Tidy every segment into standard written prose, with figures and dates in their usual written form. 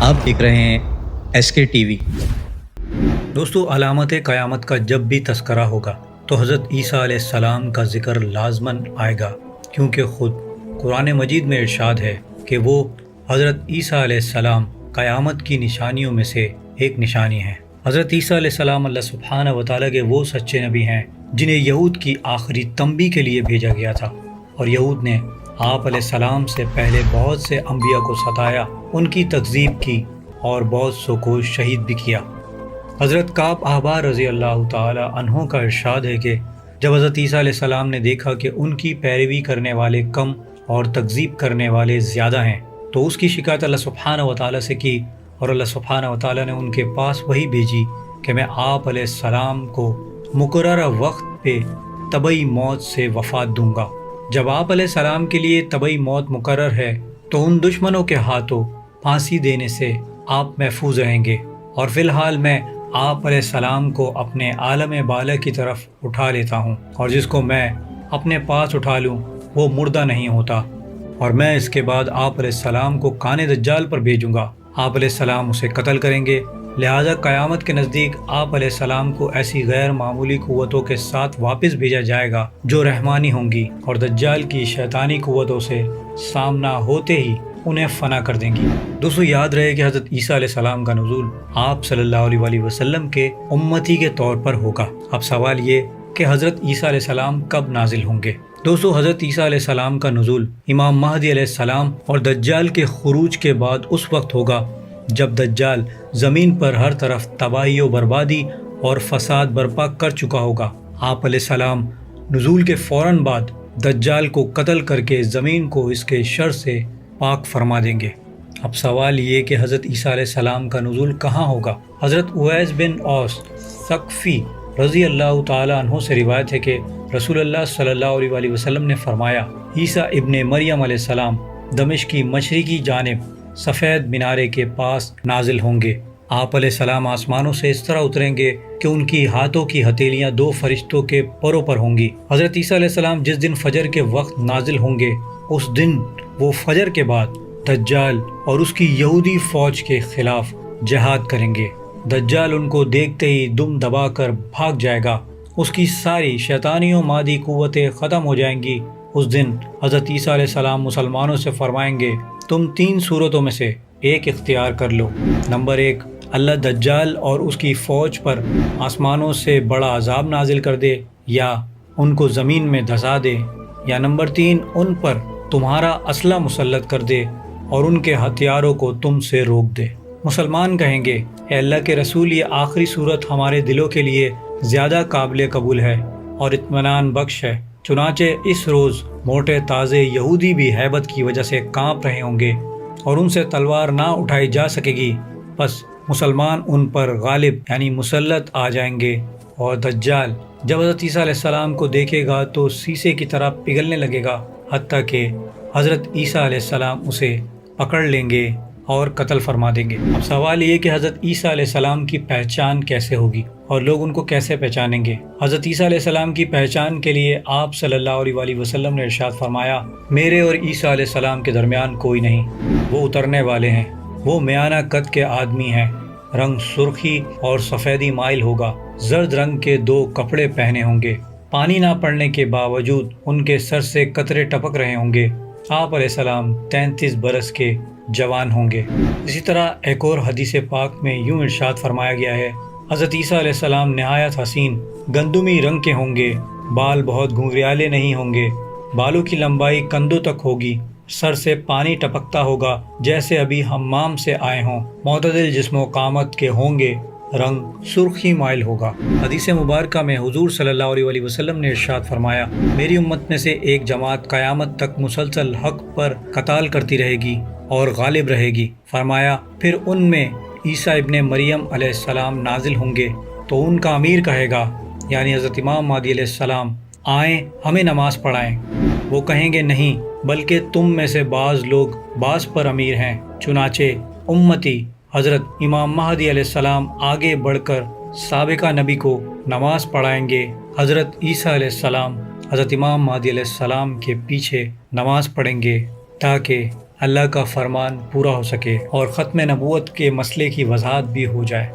آپ دیکھ رہے ہیں ایس کے ٹی وی۔ دوستو، علامت قیامت کا جب بھی تذکرہ ہوگا تو حضرت عیسیٰ علیہ السلام کا ذکر لازماً آئے گا، کیونکہ خود قرآن مجید میں ارشاد ہے کہ وہ حضرت عیسیٰ علیہ السلام قیامت کی نشانیوں میں سے ایک نشانی ہیں۔ حضرت عیسیٰ علیہ السلام اللہ سبحانہ و تعالیٰ کے وہ سچے نبی ہیں جنہیں یہود کی آخری تنبیہ کے لیے بھیجا گیا تھا، اور یہود نے آپ علیہ السلام سے پہلے بہت سے انبیاء کو ستایا، ان کی تکذیب کی اور بہت سو کو شہید بھی کیا۔ حضرت کعب احبار رضی اللہ تعالی عنہ کا ارشاد ہے کہ جب حضرت عیسیٰ علیہ السلام نے دیکھا کہ ان کی پیروی کرنے والے کم اور تکذیب کرنے والے زیادہ ہیں، تو اس کی شکایت اللہ سبحانہ و تعالیٰ سے کی، اور اللہ سبحانہ و تعالیٰ نے ان کے پاس وحی بھیجی کہ میں آپ علیہ السلام کو مقررہ وقت پہ طبعی موت سے وفات دوں گا۔ جب آپ علیہ السلام کے لیے طبعی موت مقرر ہے تو ان دشمنوں کے ہاتھوں پھانسی دینے سے آپ محفوظ رہیں گے، اور فی الحال میں آپ علیہ السلام کو اپنے عالم بالا کی طرف اٹھا لیتا ہوں، اور جس کو میں اپنے پاس اٹھا لوں وہ مردہ نہیں ہوتا، اور میں اس کے بعد آپ علیہ السلام کو کان دجال پر بھیجوں گا۔ آپ علیہ السلام اسے قتل کریں گے، لہذا قیامت کے نزدیک آپ علیہ السلام کو ایسی غیر معمولی قوتوں کے ساتھ واپس بھیجا جائے گا جو رحمانی ہوں گی، اور دجال کی شیطانی قوتوں سے سامنا ہوتے ہی انہیں فنا کر دیں گی۔ دوستو، یاد رہے کہ حضرت عیسیٰ علیہ السلام کا نزول آپ صلی اللہ علیہ وآلہ وسلم کے امتی کے طور پر ہوگا۔ اب سوال یہ کہ حضرت عیسیٰ علیہ السلام کب نازل ہوں گے؟ دوستو، حضرت عیسیٰ علیہ السلام کا نزول امام مہدی علیہ السلام اور دجال کے خروج کے بعد اس وقت ہوگا جب دجال زمین پر ہر طرف تباہی و بربادی اور فساد برپا کر چکا ہوگا۔ آپ علیہ السلام نزول کے فوراً بعد دجال کو قتل کر کے زمین کو اس کے شر سے پاک فرما دیں گے۔ اب سوال یہ کہ حضرت عیسیٰ علیہ السلام کا نزول کہاں ہوگا؟ حضرت اویس بن اوس ثقفی رضی اللہ تعالی عنہ سے روایت ہے کہ رسول اللہ صلی اللہ علیہ وآلہ وسلم نے فرمایا، عیسیٰ ابن مریم علیہ السلام دمشق کی مشرقی جانب سفید مینارے کے پاس نازل ہوں گے۔ آپ علیہ السلام آسمانوں سے اس طرح اتریں گے کہ ان کی ہاتھوں کی ہتھیلیاں دو فرشتوں کے پروں پر ہوں گی۔ حضرت عیسیٰ علیہ السلام جس دن فجر کے وقت نازل ہوں گے، اس دن وہ فجر کے بعد دجال اور اس کی یہودی فوج کے خلاف جہاد کریں گے۔ دجال ان کو دیکھتے ہی دم دبا کر بھاگ جائے گا، اس کی ساری شیطانی و مادی قوتیں ختم ہو جائیں گی۔ اس دن حضرت عیسیٰ علیہ السلام مسلمانوں سے فرمائیں گے، تم تین صورتوں میں سے ایک اختیار کر لو۔ نمبر 1، اللہ دجال اور اس کی فوج پر آسمانوں سے بڑا عذاب نازل کر دے یا ان کو زمین میں دھسا دے، یا نمبر 3، ان پر تمہارا اسلحہ مسلط کر دے اور ان کے ہتھیاروں کو تم سے روک دے۔ مسلمان کہیں گے، اے اللہ کے رسول، یہ آخری صورت ہمارے دلوں کے لیے زیادہ قابل قبول ہے اور اطمینان بخش ہے۔ چنانچہ اس روز موٹے تازے یہودی بھی ہیبت کی وجہ سے کانپ رہے ہوں گے اور ان سے تلوار نہ اٹھائی جا سکے گی، پس مسلمان ان پر غالب یعنی مسلط آ جائیں گے، اور دجال جب حضرت عیسیٰ علیہ السلام کو دیکھے گا تو شیشے کی طرح پگھلنے لگے گا، حتیٰ کہ حضرت عیسیٰ علیہ السلام اسے پکڑ لیں گے اور قتل فرما دیں گے۔ اب سوال یہ کہ حضرت عیسیٰ علیہ السلام کی پہچان کیسے ہوگی اور لوگ ان کو کیسے پہچانیں گے؟ حضرت عیسیٰ علیہ السلام کی پہچان کے لیے آپ صلی اللہ علیہ وآلہ وسلم نے ارشاد فرمایا، میرے اور عیسیٰ علیہ السلام کے درمیان کوئی نہیں، وہ اترنے والے ہیں، وہ میانہ قد کے آدمی ہیں، رنگ سرخی اور سفیدی مائل ہوگا، زرد رنگ کے 2 کپڑے پہنے ہوں گے، پانی نہ پڑنے کے باوجود ان کے سر سے قطرے ٹپک رہے ہوں گے، آپ علیہ السلام 33 برس کے جوان ہوں گے۔ اسی طرح ایک اور حدیث پاک میں یوں ارشاد فرمایا گیا ہے، حضرت عیسیٰ علیہ السلام نہایت حسین گندمی رنگ کے ہوں گے، بال بہت گھنگریالے نہیں ہوں گے، بالوں کی لمبائی کندھوں تک ہوگی، سر سے پانی ٹپکتا ہوگا جیسے ابھی حمام سے آئے ہوں، معتدل جسم و قامت کے ہوں گے، رنگ سرخی مائل ہوگا۔ حدیث مبارکہ میں حضور صلی اللہ علیہ وآلہ وسلم نے ارشاد فرمایا، میری امت میں سے ایک جماعت قیامت تک مسلسل حق پر قتال کرتی رہے گی اور غالب رہے گی۔ فرمایا، پھر ان میں عیسیٰ ابن مریم علیہ السلام نازل ہوں گے تو ان کا امیر کہے گا، یعنی حضرت امام مہدی علیہ السلام، آئیں ہمیں نماز پڑھائیں۔ وہ کہیں گے، نہیں، بلکہ تم میں سے بعض لوگ بعض پر امیر ہیں۔ چنانچہ امتی حضرت امام مہدی علیہ السلام آگے بڑھ کر سابقہ نبی کو نماز پڑھائیں گے، حضرت عیسیٰ علیہ السلام حضرت امام مہدی علیہ السلام کے پیچھے نماز پڑھیں گے، تاکہ اللہ کا فرمان پورا ہو سکے اور ختم نبوت کے مسئلے کی وضاحت بھی ہو جائے۔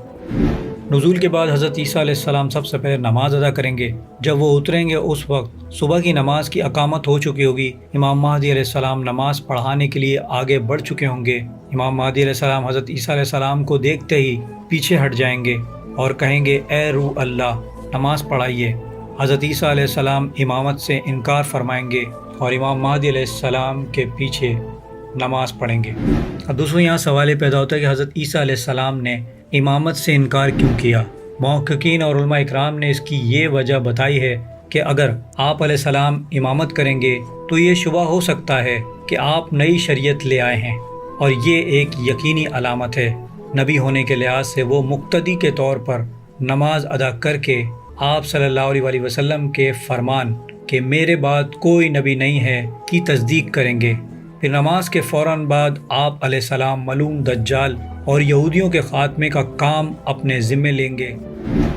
نزول کے بعد حضرت عیسیٰ علیہ السلام سب سے پہلے نماز ادا کریں گے۔ جب وہ اتریں گے اس وقت صبح کی نماز کی اقامت ہو چکی ہوگی۔ امام مہدی علیہ السلام نماز پڑھانے کے لیے آگے بڑھ چکے ہوں گے۔ امام مہدی علیہ السلام حضرت عیسیٰ علیہ السلام کو دیکھتے ہی پیچھے ہٹ جائیں گے اور کہیں گے اے روح اللہ نماز پڑھائیے۔ حضرت عیسیٰ علیہ السلام امامت سے انکار فرمائیں گے اور امام مہدی علیہ السلام کے پیچھے نماز پڑھیں گے۔ اب دوستوں یہاں سوال یہ پیدا ہوتا ہے کہ حضرت عیسیٰ علیہ السلام نے امامت سے انکار کیوں کیا؟ محققین اور علماء اکرام نے اس کی یہ وجہ بتائی ہے کہ اگر آپ علیہ السلام امامت کریں گے تو یہ شبہ ہو سکتا ہے کہ آپ نئی شریعت لے آئے ہیں، اور یہ ایک یقینی علامت ہے نبی ہونے کے لحاظ سے وہ مقتدی کے طور پر نماز ادا کر کے آپ صلی اللہ علیہ وسلم کے فرمان کہ میرے بعد کوئی نبی نہیں ہے کی تصدیق کریں گے۔ پھر نماز کے فوراً بعد آپ علیہ السلام ملعون دجال اور یہودیوں کے خاتمے کا کام اپنے ذمے لیں گے۔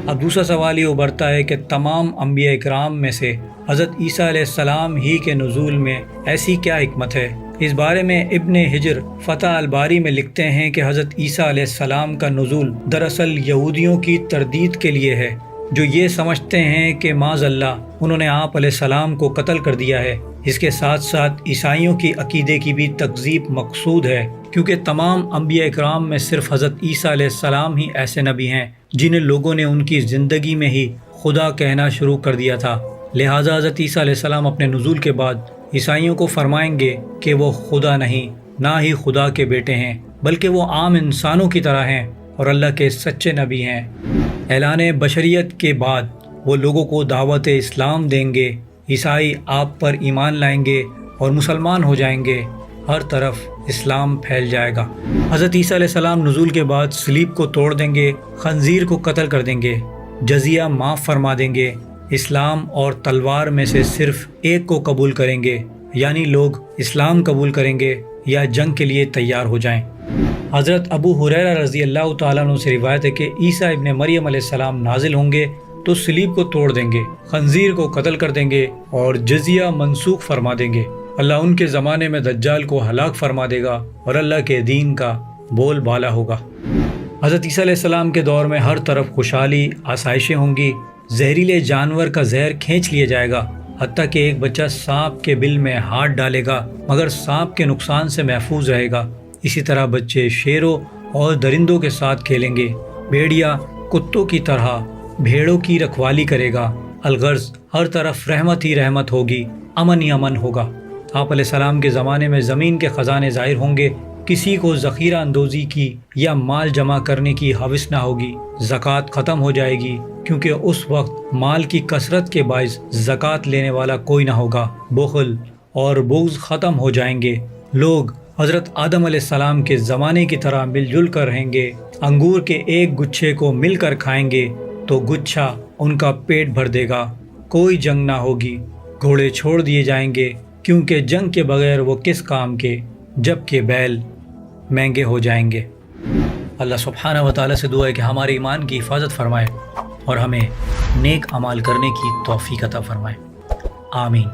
اب دوسرا سوال یہ ابھرتا ہے کہ تمام انبیاء اکرام میں سے حضرت عیسیٰ علیہ السلام ہی کے نزول میں ایسی کیا حکمت ہے؟ اس بارے میں ابن حجر فتح الباری میں لکھتے ہیں کہ حضرت عیسیٰ علیہ السلام کا نزول دراصل یہودیوں کی تردید کے لیے ہے، جو یہ سمجھتے ہیں کہ معاذ اللہ انہوں نے آپ علیہ السلام کو قتل کر دیا ہے۔ اس کے ساتھ ساتھ عیسائیوں کی عقیدے کی بھی تکذیب مقصود ہے، کیونکہ تمام انبیاء اکرام میں صرف حضرت عیسیٰ علیہ السلام ہی ایسے نبی ہیں جنہیں لوگوں نے ان کی زندگی میں ہی خدا کہنا شروع کر دیا تھا۔ لہٰذا حضرت عیسیٰ علیہ السلام اپنے نزول کے بعد عیسائیوں کو فرمائیں گے کہ وہ خدا نہیں، نہ ہی خدا کے بیٹے ہیں، بلکہ وہ عام انسانوں کی طرح ہیں اور اللہ کے سچے نبی ہیں۔ اعلان بشریت کے بعد وہ لوگوں کو دعوت اسلام دیں گے، عیسائی آپ پر ایمان لائیں گے اور مسلمان ہو جائیں گے، ہر طرف اسلام پھیل جائے گا۔ حضرت عیسیٰ علیہ السلام نزول کے بعد صلیب کو توڑ دیں گے، خنزیر کو قتل کر دیں گے، جزیہ معاف فرما دیں گے، اسلام اور تلوار میں سے صرف ایک کو قبول کریں گے، یعنی لوگ اسلام قبول کریں گے یا جنگ کے لیے تیار ہو جائیں۔ حضرت ابو ہریرہ رضی اللہ تعالیٰ عنہ سے روایت ہے کہ عیسیٰ ابن مریم علیہ السلام نازل ہوں گے تو صلیب کو توڑ دیں گے، خنزیر کو قتل کر دیں گے اور جزیہ منسوخ فرما دیں گے۔ اللہ ان کے زمانے میں دجال کو ہلاک فرما دے گا اور اللہ کے دین کا بول بالا ہوگا۔ حضرت عیسیٰ علیہ السلام کے دور میں ہر طرف خوشحالی، آسائشیں ہوں گی، زہریلے جانور کا زہر کھینچ لیا جائے گا، حتیٰ کہ ایک بچہ سانپ کے بل میں ہاتھ ڈالے گا مگر سانپ کے نقصان سے محفوظ رہے گا۔ اسی طرح بچے شیروں اور درندوں کے ساتھ کھیلیں گے، بھیڑیا کتوں کی طرح بھیڑوں کی رکھوالی کرے گا۔ الغرض ہر طرف رحمت ہی رحمت ہوگی، امن ہی امن ہوگا۔ آپ علیہ السلام کے زمانے میں زمین کے خزانے ظاہر ہوں گے، کسی کو ذخیرہ اندوزی کی یا مال جمع کرنے کی ہوس نہ ہوگی، زکوٰۃ ختم ہو جائے گی کیونکہ اس وقت مال کی کثرت کے باعث زکوٰۃ لینے والا کوئی نہ ہوگا، بخل اور بغض ختم ہو جائیں گے، لوگ حضرت آدم علیہ السلام کے زمانے کی طرح مل جل کر رہیں گے، انگور کے ایک گچھے کو مل کر کھائیں گے تو گچھا ان کا پیٹ بھر دے گا، کوئی جنگ نہ ہوگی، گھوڑے چھوڑ دیے جائیں گے کیونکہ جنگ کے بغیر وہ کس کام کے، جبکہ بیل مہنگے ہو جائیں گے۔ اللہ سبحانہ و تعالیٰ سے دعا ہے کہ ہمارے ایمان کی حفاظت فرمائے اور ہمیں نیک اعمال کرنے کی توفیق عطا فرمائے، آمین۔